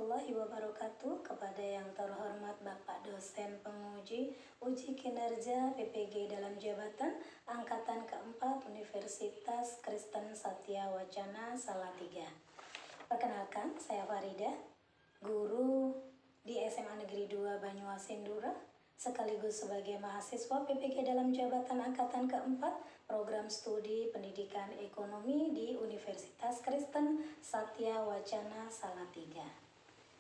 warahmatullahi wabarakatuh. Kepada yang terhormat Bapak Dosen Penguji Uji Kinerja PPG dalam Jabatan Angkatan keempat Universitas Kristen Satya Wacana Salatiga. Perkenalkan, saya Farida, guru di SMA Negeri 2 Banyuasendura, sekaligus sebagai mahasiswa PPG dalam Jabatan Angkatan keempat Program Studi Pendidikan Ekonomi di Universitas Kristen Satya Wacana Salatiga.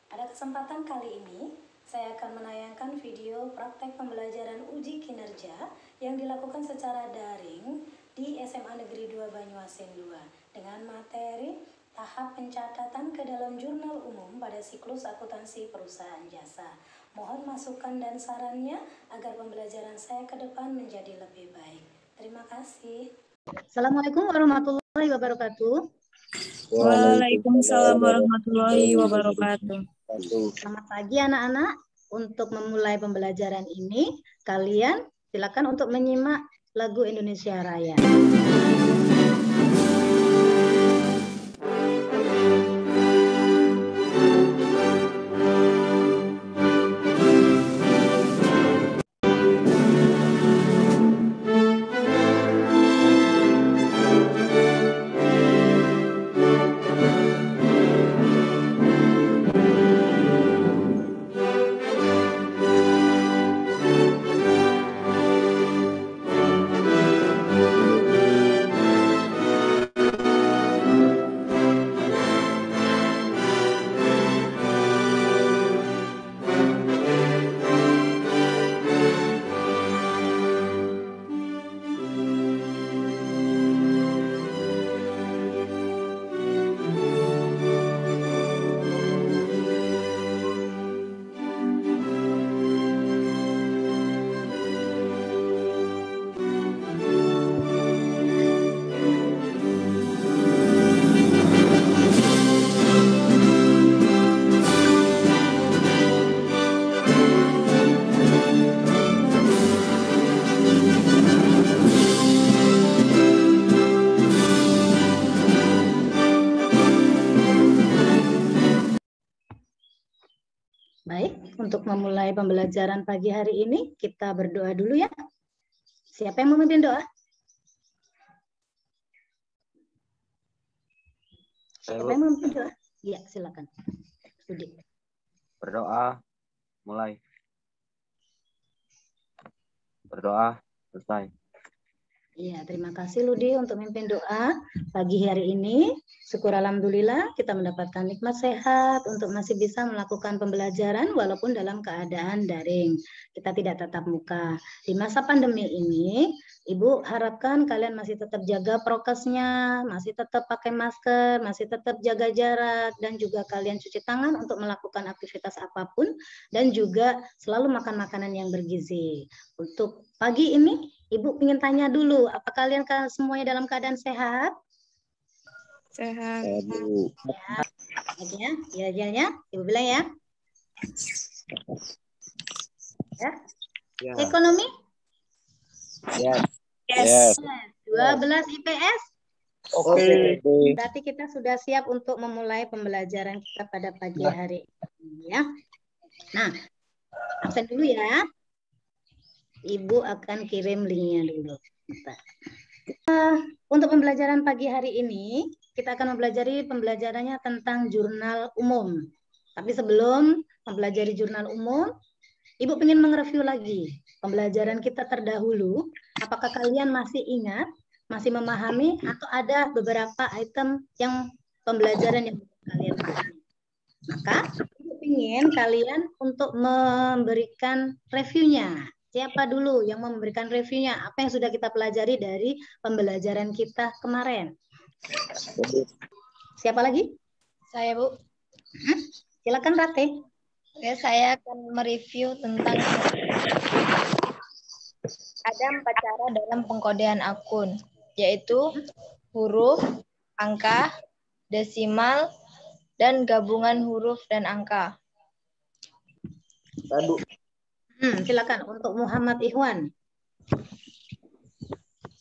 Pada kesempatan kali ini, saya akan menayangkan video praktek pembelajaran uji kinerja yang dilakukan secara daring di SMA Negeri 2 Banyuasendura dengan materi tahap pencatatan ke dalam jurnal umum pada siklus akuntansi perusahaan jasa. Mohon masukan dan sarannya agar pembelajaran saya ke depan menjadi lebih baik. Terima kasih. Assalamualaikum warahmatullahi wabarakatuh. Waalaikumsalam warahmatullahi wabarakatuh. Selamat pagi anak-anak. Untuk memulai pembelajaran ini, kalian silakan untuk menyimak lagu Indonesia Raya. Baik, untuk memulai pembelajaran pagi hari ini, kita berdoa dulu ya. Siapa yang memimpin doa? Siapa yang memimpin doa? Iya, silakan. Studi. Berdoa, mulai. Berdoa, selesai. Iya, terima kasih Ludi untuk memimpin doa pagi hari ini. Syukur alhamdulillah kita mendapatkan nikmat sehat untuk masih bisa melakukan pembelajaran walaupun dalam keadaan daring. Kita tidak tatap muka. Di masa pandemi ini, Ibu harapkan kalian masih tetap jaga prokesnya, masih tetap pakai masker, masih tetap jaga jarak, dan juga kalian cuci tangan untuk melakukan aktivitas apapun, dan juga selalu makan makanan yang bergizi. Untuk pagi ini, Ibu ingin tanya dulu, apa kalian semuanya dalam keadaan sehat? Sehat. Ya, Ibu bilang ya. Ya. Ekonomi? Yes. 12 IPS? Oke. Berarti kita sudah siap untuk memulai pembelajaran kita pada pagi hari ini ya. Nah, absen dulu ya. Ibu akan kirim linknya dulu. Untuk pembelajaran pagi hari ini, kita akan mempelajari pembelajarannya tentang jurnal umum. Tapi sebelum mempelajari jurnal umum, Ibu ingin mereview lagi pembelajaran kita terdahulu. Apakah kalian masih ingat, masih memahami, atau ada beberapa item yang pembelajaran yang kalian pahami? Maka, Ibu ingin kalian untuk memberikan reviewnya. Siapa dulu yang memberikan reviewnya? Apa yang sudah kita pelajari dari pembelajaran kita kemarin? Siapa lagi? Saya, Bu. Silakan Rate. Oke, saya akan mereview tentang ada 4 cara dalam pengkodean akun, yaitu huruf, angka, desimal, dan gabungan huruf dan angka. Silakan untuk Muhammad Ikhwan.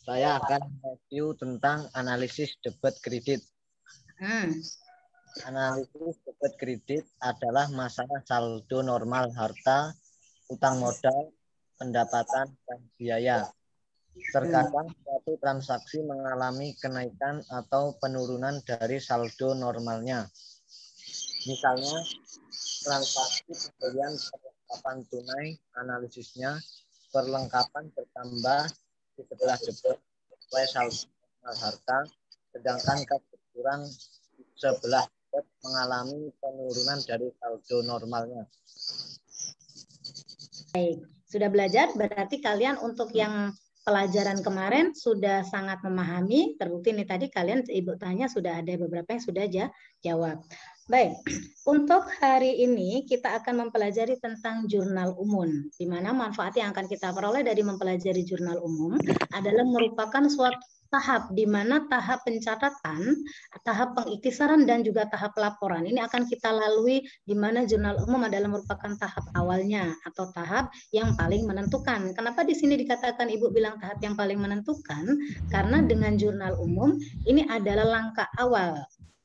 Saya akan review tentang analisis debit kredit. Hmm. Analisis debit debit kredit adalah masalah saldo normal harta, utang modal, pendapatan, dan biaya. Terkadang suatu transaksi mengalami kenaikan atau penurunan dari saldo normalnya. Misalnya, transaksi pembelian perlengkapan tunai, analisisnya perlengkapan bertambah di sebelah debit sesuai saldo normal harta, sedangkan kas berkurang sebelah debit mengalami penurunan dari saldo normalnya. Baik, sudah belajar berarti kalian untuk yang pelajaran kemarin sudah sangat memahami. Terbukti nih tadi kalian Ibu tanya sudah ada beberapa yang sudah jawab. Baik, untuk hari ini kita akan mempelajari tentang jurnal umum, di mana manfaat yang akan kita peroleh dari mempelajari jurnal umum adalah merupakan suatu tahap di mana tahap pencatatan, tahap pengiktisaran, dan juga tahap laporan. Ini akan kita lalui di mana jurnal umum adalah merupakan tahap awalnya atau tahap yang paling menentukan. Kenapa di sini dikatakan Ibu bilang tahap yang paling menentukan? Karena dengan jurnal umum ini adalah langkah awal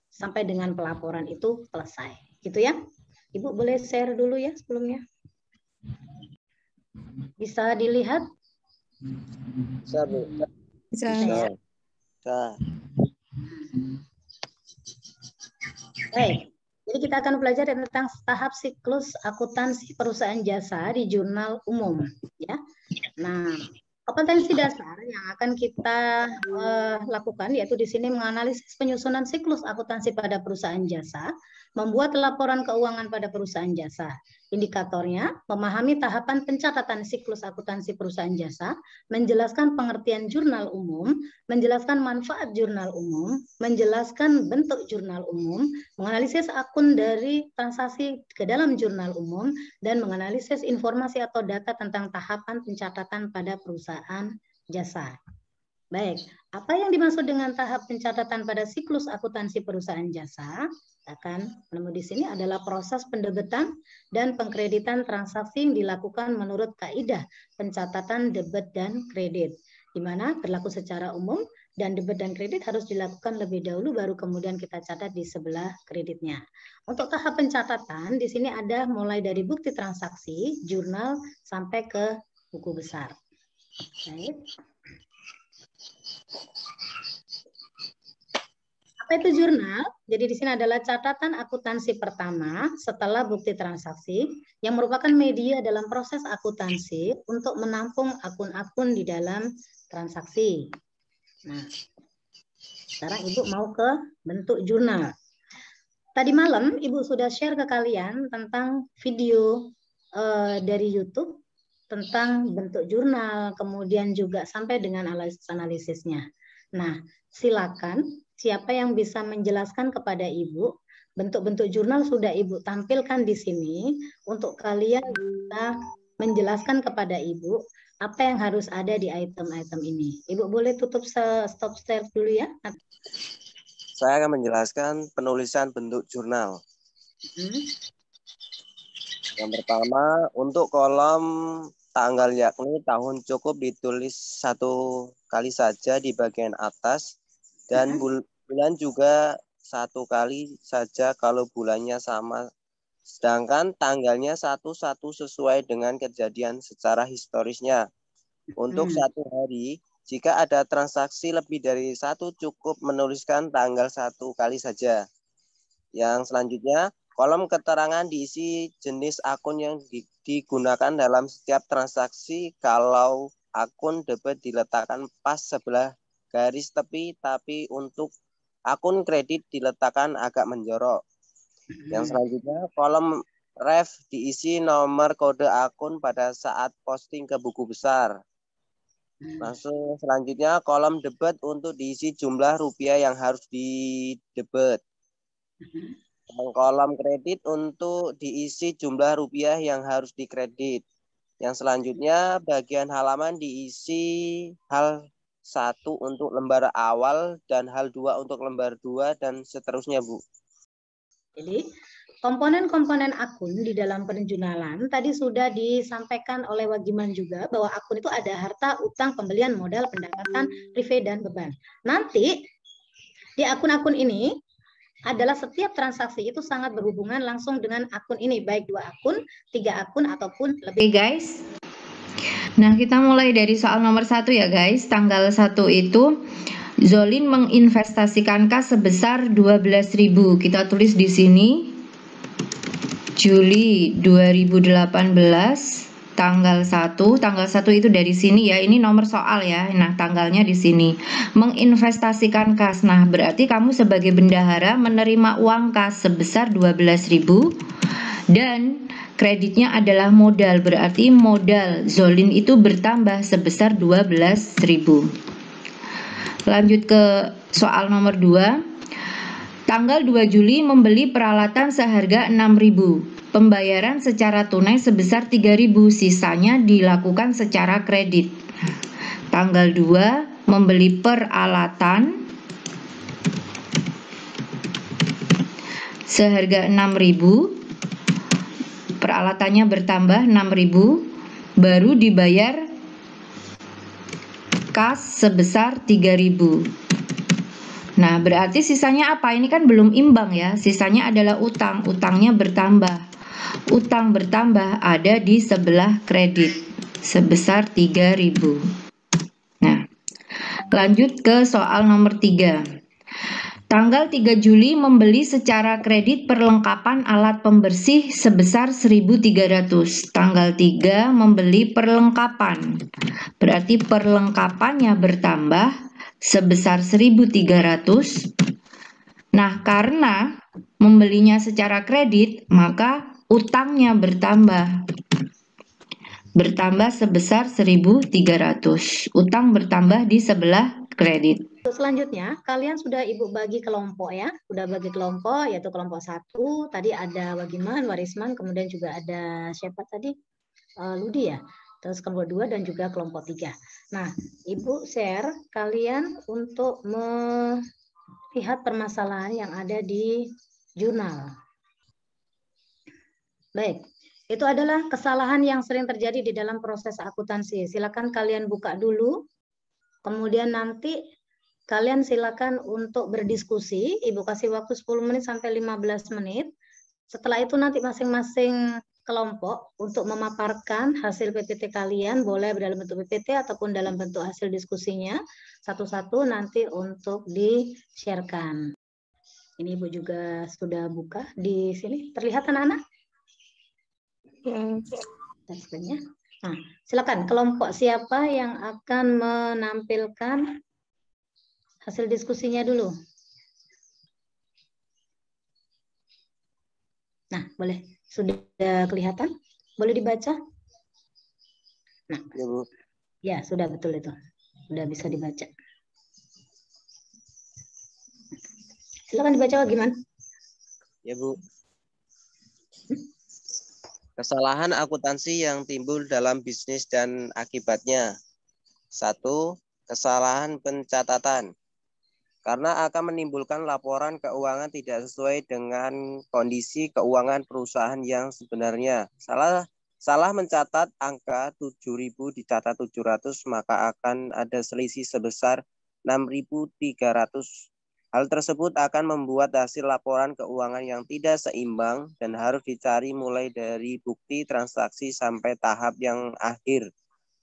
sampai dengan pelaporan itu selesai. Gitu ya. Ibu boleh share dulu ya sebelumnya. Bisa dilihat? Bisa, Bu. Bisa. Ya. Baik. Jadi kita akan belajar tentang tahap siklus akuntansi perusahaan jasa di jurnal umum, ya. Nah, kompetensi dasar yang akan kita lakukan yaitu di sini menganalisis penyusunan siklus akuntansi pada perusahaan jasa, membuat laporan keuangan pada perusahaan jasa. Indikatornya, memahami tahapan pencatatan siklus akuntansi perusahaan jasa, menjelaskan pengertian jurnal umum, menjelaskan manfaat jurnal umum, menjelaskan bentuk jurnal umum, menganalisis akun dari transaksi ke dalam jurnal umum, dan menganalisis informasi atau data tentang tahapan pencatatan pada perusahaan jasa. Baik, apa yang dimaksud dengan tahap pencatatan pada siklus akuntansi perusahaan jasa? Akan menemu di sini adalah proses pendebetan dan pengkreditan transaksi yang dilakukan menurut kaidah pencatatan debit dan kredit, di mana berlaku secara umum dan debit dan kredit harus dilakukan lebih dahulu baru kemudian kita catat di sebelah kreditnya. Untuk tahap pencatatan di sini ada mulai dari bukti transaksi, jurnal sampai ke buku besar. Baik. Apa itu jurnal? Jadi di sini adalah catatan akuntansi pertama setelah bukti transaksi yang merupakan media dalam proses akuntansi untuk menampung akun-akun di dalam transaksi. Nah, sekarang Ibu mau ke bentuk jurnal. Tadi malam Ibu sudah share ke kalian tentang video dari YouTube tentang bentuk jurnal, kemudian juga sampai dengan analisisnya. Nah, silakan siapa yang bisa menjelaskan kepada Ibu, bentuk-bentuk jurnal sudah Ibu tampilkan di sini untuk kalian bisa menjelaskan kepada Ibu apa yang harus ada di item-item ini. Ibu boleh tutup stop share dulu ya. Saya akan menjelaskan penulisan bentuk jurnal. Yang pertama, untuk kolom tanggal yakni tahun cukup ditulis satu kali saja di bagian atas dan bulan juga satu kali saja kalau bulannya sama. Sedangkan tanggalnya satu-satu sesuai dengan kejadian secara historisnya. Untuk satu hari, jika ada transaksi lebih dari satu cukup menuliskan tanggal satu kali saja. Yang selanjutnya, kolom keterangan diisi jenis akun yang digunakan dalam setiap transaksi. Kalau akun debit diletakkan pas sebelah garis tepi, tapi untuk akun kredit diletakkan agak menjorok. Yang selanjutnya, kolom ref diisi nomor kode akun pada saat posting ke buku besar. Langsung selanjutnya, kolom debit untuk diisi jumlah rupiah yang harus didebit. Kolom kredit untuk diisi jumlah rupiah yang harus dikredit. Yang selanjutnya, bagian halaman diisi hal 1 untuk lembar awal dan hal 2 untuk lembar 2 dan seterusnya, Bu. Jadi komponen-komponen akun di dalam penjurnalan tadi sudah disampaikan oleh Wagiman juga bahwa akun itu ada harta, utang, pembelian, modal, pendapatan, prive, dan beban. Nanti di akun-akun ini adalah setiap transaksi itu sangat berhubungan langsung dengan akun ini, baik 2 akun, 3 akun, ataupun lebih. Oke guys, nah kita mulai dari soal nomor 1 ya guys. Tanggal 1 itu Zolin menginvestasikan kas sebesar 12.000. Kita tulis di sini Juli 2018 tanggal 1 itu dari sini ya, ini nomor soal ya. Nah, tanggalnya di sini. Menginvestasikan kas. Nah, berarti kamu sebagai bendahara menerima uang kas sebesar 12.000 dan kreditnya adalah modal. Berarti modal Zolin itu bertambah sebesar 12.000. Lanjut ke soal nomor 2. Tanggal 2 Juli membeli peralatan seharga 6.000. Pembayaran secara tunai sebesar 3.000, sisanya dilakukan secara kredit. Tanggal 2 membeli peralatan seharga 6.000. Peralatannya bertambah 6.000, baru dibayar kas sebesar 3.000. Nah, berarti sisanya apa? Ini kan belum imbang ya. Sisanya adalah utang. Utangnya bertambah. Utang bertambah ada di sebelah kredit sebesar 3.000. Nah, lanjut ke soal nomor 3. Tanggal 3 Juli membeli secara kredit perlengkapan alat pembersih sebesar 1.300. Tanggal 3 membeli perlengkapan. Berarti perlengkapannya bertambah sebesar 1.300. Nah, karena membelinya secara kredit, maka utangnya bertambah. Bertambah sebesar 1.300. Utang bertambah di sebelah kredit. Selanjutnya, kalian sudah Ibu bagi kelompok ya. Sudah bagi kelompok, yaitu kelompok 1. Tadi ada Wagiman, Warisman, kemudian juga ada siapa tadi? Ludi ya. Terus kelompok 2 dan juga kelompok 3. Nah, Ibu share kalian untuk melihat permasalahan yang ada di jurnal. Baik, itu adalah kesalahan yang sering terjadi di dalam proses akuntansi. Silakan kalian buka dulu, kemudian nanti kalian silakan untuk berdiskusi. Ibu kasih waktu 10 menit sampai 15 menit. Setelah itu nanti masing-masing kelompok untuk memaparkan hasil PPT kalian, boleh dalam bentuk PPT ataupun dalam bentuk hasil diskusinya, satu-satu nanti untuk di-sharekan. Ini Ibu juga sudah buka di sini. Terlihat anak-anak? Nah, silakan kelompok siapa yang akan menampilkan hasil diskusinya dulu. Nah, boleh. Sudah kelihatan? Boleh dibaca? Nah, Ya, Bu. ya sudah betul itu. Sudah bisa dibaca. Silakan dibaca gimana? Ya, Bu. Kesalahan akuntansi yang timbul dalam bisnis dan akibatnya. 1. Kesalahan pencatatan. Karena akan menimbulkan laporan keuangan tidak sesuai dengan kondisi keuangan perusahaan yang sebenarnya. Salah mencatat angka 7.000 dicatat 700, maka akan ada selisih sebesar 6.300. Hal tersebut akan membuat hasil laporan keuangan yang tidak seimbang dan harus dicari mulai dari bukti transaksi sampai tahap yang akhir.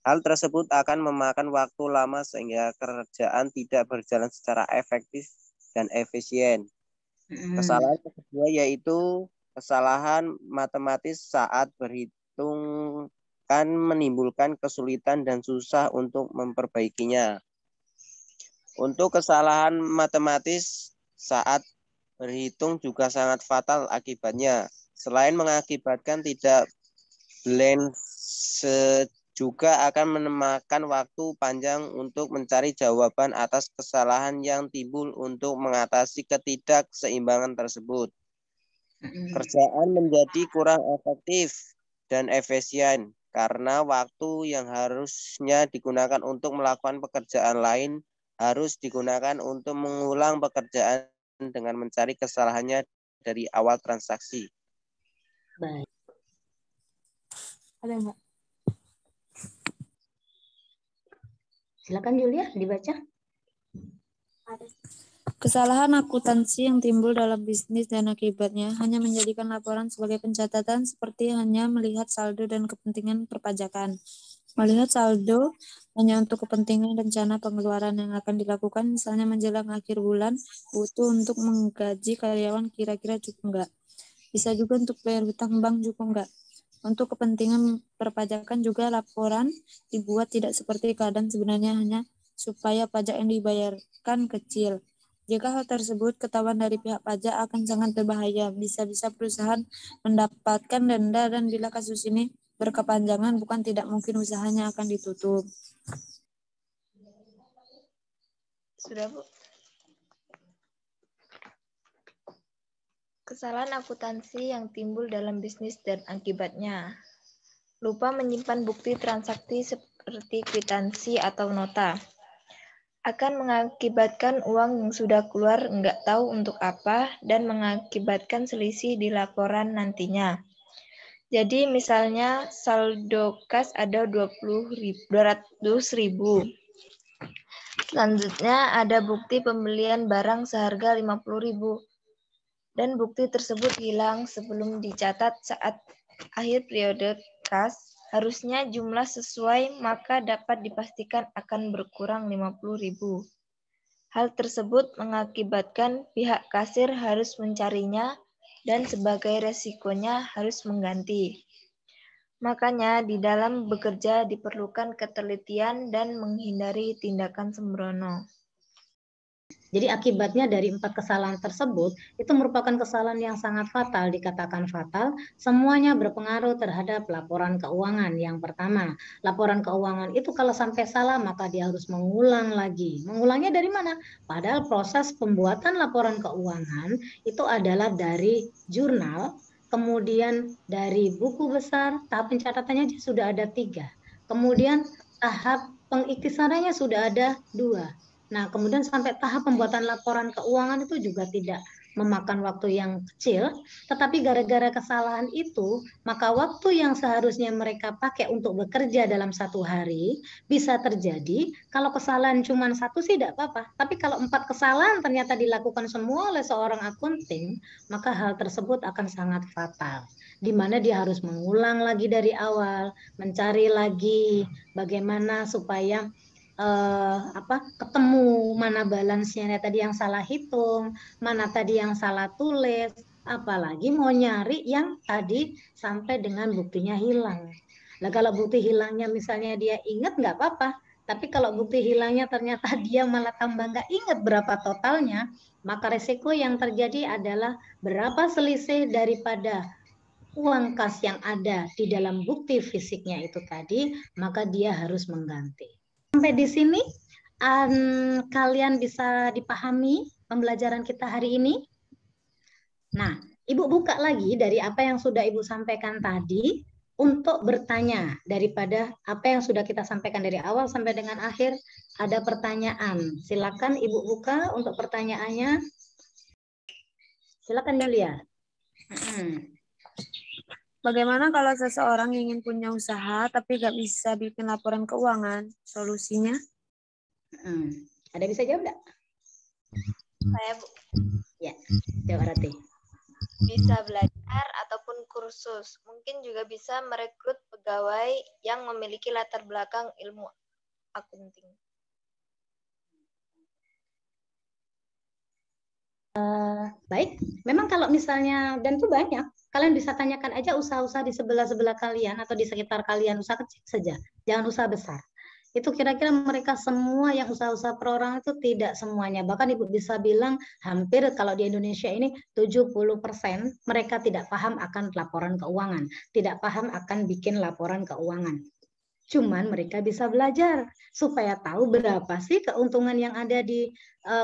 Hal tersebut akan memakan waktu lama sehingga kerjaan tidak berjalan secara efektif dan efisien. Kesalahan kedua yaitu kesalahan matematis saat berhitung kan menimbulkan kesulitan dan susah untuk memperbaikinya. Untuk kesalahan matematis saat berhitung juga sangat fatal akibatnya. Selain mengakibatkan tidak balance, juga akan memakan waktu panjang untuk mencari jawaban atas kesalahan yang timbul untuk mengatasi ketidakseimbangan tersebut. Kerjaan menjadi kurang efektif dan efisien karena waktu yang harusnya digunakan untuk melakukan pekerjaan lain harus digunakan untuk mengulang pekerjaan dengan mencari kesalahannya dari awal transaksi. Baik. Ada nggak? Silakan Julia dibaca. Kesalahan akuntansi yang timbul dalam bisnis dan akibatnya hanya menjadikan laporan sebagai pencatatan seperti hanya melihat saldo dan kepentingan perpajakan. Melihat saldo hanya untuk kepentingan rencana pengeluaran yang akan dilakukan, misalnya menjelang akhir bulan, butuh untuk menggaji karyawan kira-kira cukup enggak. Bisa juga untuk bayar hutang bank cukup enggak. Untuk kepentingan perpajakan juga laporan dibuat tidak seperti keadaan sebenarnya hanya supaya pajak yang dibayarkan kecil. Jika hal tersebut ketahuan dari pihak pajak akan sangat berbahaya. Bisa-bisa perusahaan mendapatkan denda dan bila kasus ini berkepanjangan bukan tidak mungkin usahanya akan ditutup. Sudah, Bu. Kesalahan akuntansi yang timbul dalam bisnis dan akibatnya. Lupa menyimpan bukti transaksi seperti kwitansi atau nota. Akan mengakibatkan uang yang sudah keluar nggak tahu untuk apa dan mengakibatkan selisih di laporan nantinya. Jadi misalnya saldo kas ada 200.000. Selanjutnya ada bukti pembelian barang seharga 50.000 dan bukti tersebut hilang sebelum dicatat saat akhir periode kas. Harusnya jumlah sesuai maka dapat dipastikan akan berkurang 50.000. Hal tersebut mengakibatkan pihak kasir harus mencarinya dan sebagai resikonya harus mengganti. Makanya di dalam bekerja diperlukan ketelitian dan menghindari tindakan sembrono. Jadi akibatnya dari 4 kesalahan tersebut itu merupakan kesalahan yang sangat fatal, dikatakan fatal, semuanya berpengaruh terhadap laporan keuangan. Yang pertama, laporan keuangan itu kalau sampai salah maka dia harus mengulang lagi. Mengulangnya dari mana? Padahal proses pembuatan laporan keuangan itu adalah dari jurnal, kemudian dari buku besar, tahap pencatatannya sudah ada 3. Kemudian tahap pengiktisarannya sudah ada 2. Nah, kemudian sampai tahap pembuatan laporan keuangan itu juga tidak memakan waktu yang kecil, tetapi gara-gara kesalahan itu, maka waktu yang seharusnya mereka pakai untuk bekerja dalam 1 hari bisa terjadi. Kalau kesalahan cuma 1 sih tidak apa-apa, tapi kalau 4 kesalahan ternyata dilakukan semua oleh seorang akunting, maka hal tersebut akan sangat fatal, di mana dia harus mengulang lagi dari awal, mencari lagi bagaimana supaya ketemu mana balance-nya tadi yang salah hitung, mana tadi yang salah tulis, apalagi mau nyari yang tadi sampai dengan buktinya hilang. Nah, kalau bukti hilangnya misalnya dia ingat nggak apa-apa, tapi kalau bukti hilangnya ternyata dia malah tambah nggak ingat berapa totalnya, maka resiko yang terjadi adalah berapa selisih daripada uang kas yang ada di dalam bukti fisiknya itu tadi, maka dia harus mengganti. Sampai di sini kalian bisa dipahami pembelajaran kita hari ini. Nah, Ibu buka lagi dari apa yang sudah Ibu sampaikan tadi untuk bertanya daripada apa yang sudah kita sampaikan dari awal sampai dengan akhir. Ada pertanyaan. Silakan Ibu buka untuk pertanyaannya. Silakan Yulia. Bagaimana kalau seseorang ingin punya usaha tapi nggak bisa bikin laporan keuangan? Solusinya? Ada bisa jawab nggak? Saya, Bu. Ya, jawab Rati. Bisa belajar ataupun kursus. Mungkin juga bisa merekrut pegawai yang memiliki latar belakang ilmu akunting. Baik, memang kalau misalnya, dan itu banyak, kalian bisa tanyakan aja usaha-usaha di sebelah-sebelah kalian atau di sekitar kalian, usaha kecil saja, jangan usaha besar. Itu kira-kira mereka semua yang usaha-usaha perorangan itu tidak semuanya. Bahkan Ibu bisa bilang hampir kalau di Indonesia ini 70% mereka tidak paham akan laporan keuangan, tidak paham akan bikin laporan keuangan. Cuman mereka bisa belajar supaya tahu berapa sih keuntungan yang ada di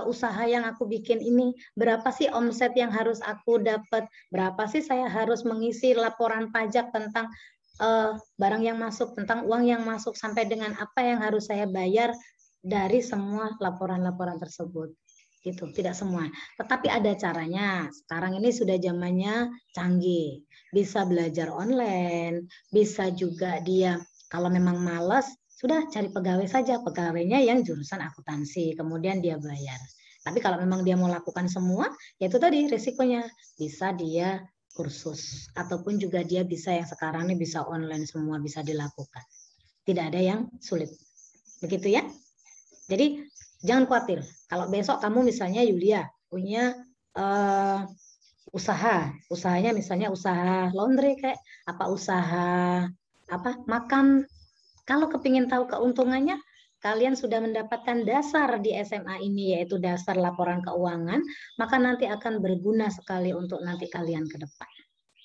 usaha yang aku bikin ini, berapa sih omset yang harus aku dapat, berapa sih saya harus mengisi laporan pajak tentang barang yang masuk, tentang uang yang masuk, sampai dengan apa yang harus saya bayar dari semua laporan-laporan tersebut. Gitu, tidak semua. Tetapi ada caranya. Sekarang ini sudah zamannya canggih. Bisa belajar online, bisa juga dia kalau memang malas, sudah cari pegawai saja, pegawainya yang jurusan akuntansi, kemudian dia bayar. Tapi kalau memang dia mau lakukan semua, ya itu tadi risikonya. Bisa dia kursus, ataupun juga dia bisa yang sekarang ini bisa online semua bisa dilakukan. Tidak ada yang sulit. Begitu ya. Jadi jangan khawatir. Kalau besok kamu misalnya Yulia punya usahanya misalnya usaha laundry kayak apa usaha apa makan. Kalau kepingin tahu keuntungannya, kalian sudah mendapatkan dasar di SMA ini, yaitu dasar laporan keuangan, maka nanti akan berguna sekali untuk nanti kalian ke depan.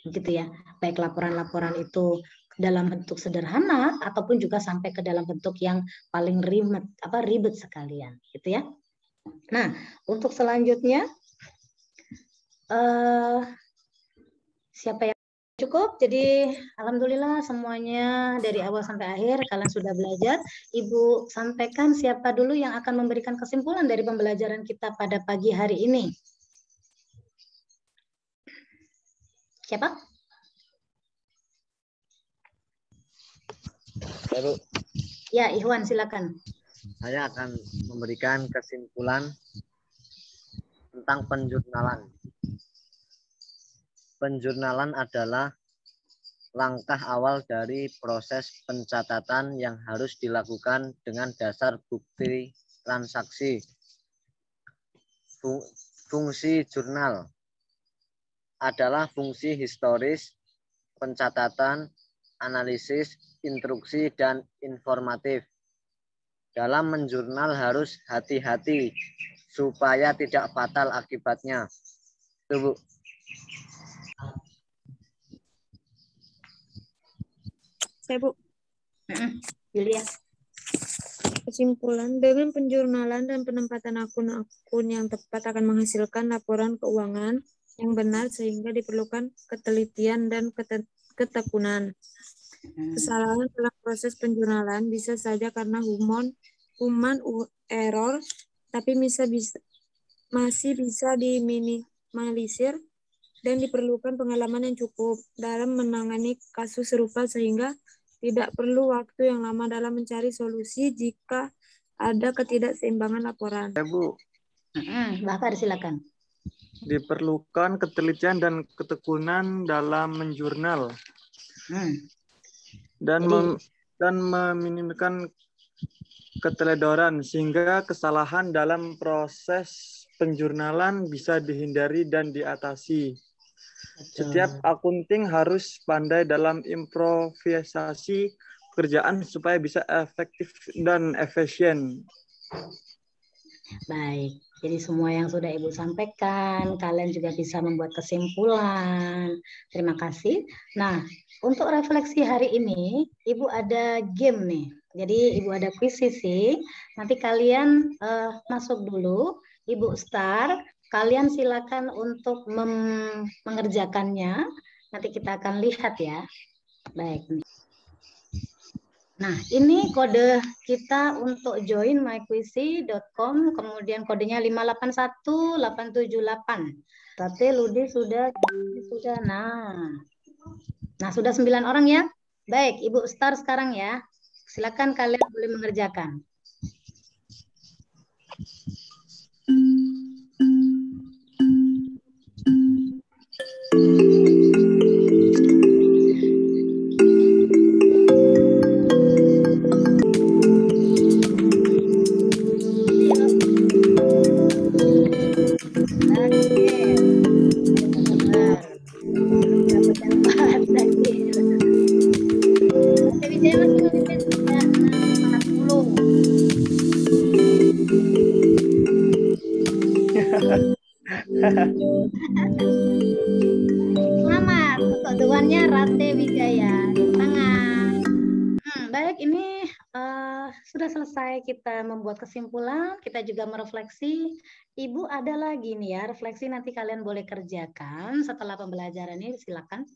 Begitu ya, baik laporan-laporan itu dalam bentuk sederhana, ataupun juga sampai ke dalam bentuk yang paling ribet sekalian. Gitu ya. Nah, untuk selanjutnya, siapa yang cukup? Jadi alhamdulillah semuanya dari awal sampai akhir kalian sudah belajar. Ibu sampaikan siapa dulu yang akan memberikan kesimpulan dari pembelajaran kita pada pagi hari ini. Siapa? Ya, Bu. Ya, Ikhwan silakan. Saya akan memberikan kesimpulan tentang penjurnalan. Penjurnalan adalah langkah awal dari proses pencatatan yang harus dilakukan dengan dasar bukti transaksi. Fungsi jurnal adalah fungsi historis, pencatatan, analisis, instruksi, dan informatif. Dalam menjurnal harus hati-hati supaya tidak fatal akibatnya. Itu, Bu. Saya, Bu. Yulia. Kesimpulan, dengan penjurnalan dan penempatan akun-akun yang tepat akan menghasilkan laporan keuangan yang benar sehingga diperlukan ketelitian dan ketekunan. Kesalahan dalam proses penjurnalan bisa saja karena human error, tapi masih bisa diminimalisir dan diperlukan pengalaman yang cukup dalam menangani kasus serupa sehingga tidak perlu waktu yang lama dalam mencari solusi jika ada ketidakseimbangan laporan. Ya, Bu. Bahkan silakan. Diperlukan ketelitian dan ketekunan dalam menjurnal. Dan meminimkan keteledoran sehingga kesalahan dalam proses penjurnalan bisa dihindari dan diatasi. Setiap akunting harus pandai dalam improvisasi pekerjaan supaya bisa efektif dan efisien. Baik, jadi semua yang sudah Ibu sampaikan, kalian juga bisa membuat kesimpulan. Terima kasih. Nah, untuk refleksi hari ini, Ibu ada game nih. Jadi Ibu ada kuis sih. Nanti kalian masuk dulu, Ibu start. Kalian silakan untuk mengerjakannya. Nanti kita akan lihat ya. Baik. Nah, ini kode kita untuk join myquizy.com, kemudian kodenya 581878. Berarti Ludi sudah. Nah, sudah 9 orang ya. Baik, Ibu start sekarang ya. Silakan kalian boleh mengerjakan. Selamat untuk tuannya Rate Wijaya. Tangan. Baik, ini sudah selesai kita membuat kesimpulan, kita juga merefleksi. Ibu ada lagi nih ya, refleksi nanti kalian boleh kerjakan setelah pembelajaran ini, silakan.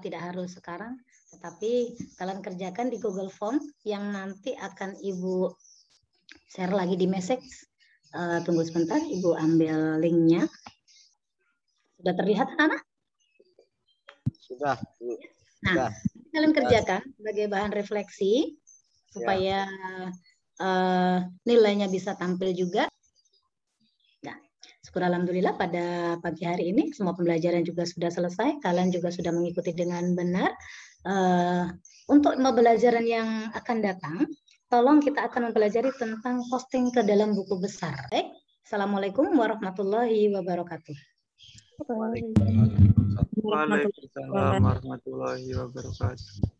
Tidak harus sekarang, tetapi kalian kerjakan di Google Form yang nanti akan Ibu share lagi di message. Tunggu sebentar, Ibu ambil linknya. Sudah terlihat, anak? Sudah. Nah, kalian kerjakan sebagai bahan refleksi supaya nilainya bisa tampil juga. syukur alhamdulillah pada pagi hari ini semua pembelajaran juga sudah selesai. Kalian juga sudah mengikuti dengan benar. Untuk pembelajaran yang akan datang, tolong kita akan mempelajari tentang posting ke dalam buku besar. Baik, Assalamualaikum warahmatullahi wabarakatuh. Waalaikumsalam warahmatullahi wabarakatuh.